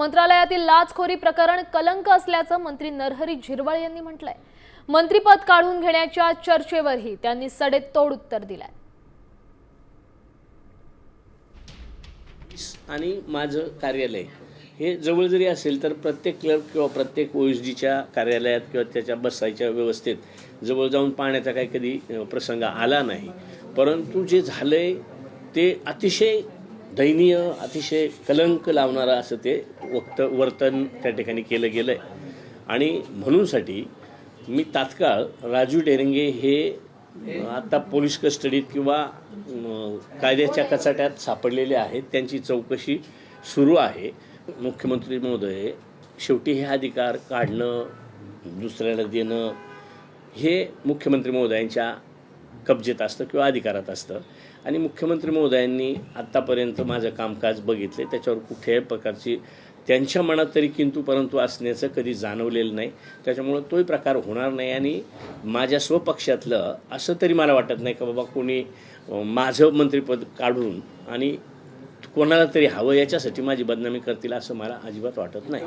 मंत्रालयातील लाचखोरी प्रकरण कलंक असल्याचं मंत्री नरहरी झिरवळ यांनी म्हटलंय। मंत्रिपद काढून घेण्याच्या चर्चेवरही त्यांनी सडेतोड उत्तर दिलंय। आणि माझं कार्यालय हे जवळ जरी असेल तर प्रत्येक क्लर्क किंवा प्रत्येक ओएसडीच्या कार्यालयात किंवा त्याच्या बसायच्या व्यवस्थेत जवळ जाऊन पाहण्याचा काही कधी प्रसंग आला नाही। परंतु जे झालंय ते अतिशय दयनीय, अतिशय कलंक लावणारं असं ते वर्तन त्या ठिकाणी केलं गेलंय। आणि म्हणूनसाठी मी तात्काळ राजू डेरंगे हे आता पोलीस कस्टडीत किंवा कायद्याच्या कचाट्यात सापडलेले आहेत, त्यांची चौकशी सुरू आहे। मुख्यमंत्री महोदय शेवटी हे अधिकार काढणं, दुसऱ्याला देणं हे मुख्यमंत्री महोदयांच्या कब्जेत असतं किंवा अधिकारात असतं। आणि मुख्यमंत्री महोदयांनी आत्तापर्यंत माझं कामकाज बघितले, त्याच्यावर कुठल्याही प्रकारची त्यांच्या मनात तरी किंतु परंतु असण्याचं कधी जाणवलेलं नाही। त्याच्यामुळं तोही प्रकार होणार नाही। आणि माझ्या स्वपक्षातलं असं तरी मला वाटत नाही की बाबा कोणी माझं मंत्रिपद काढून आणि कोणाला तरी हवं याच्यासाठी माझी बदनामी करतील असं मला अजिबात वाटत नाही।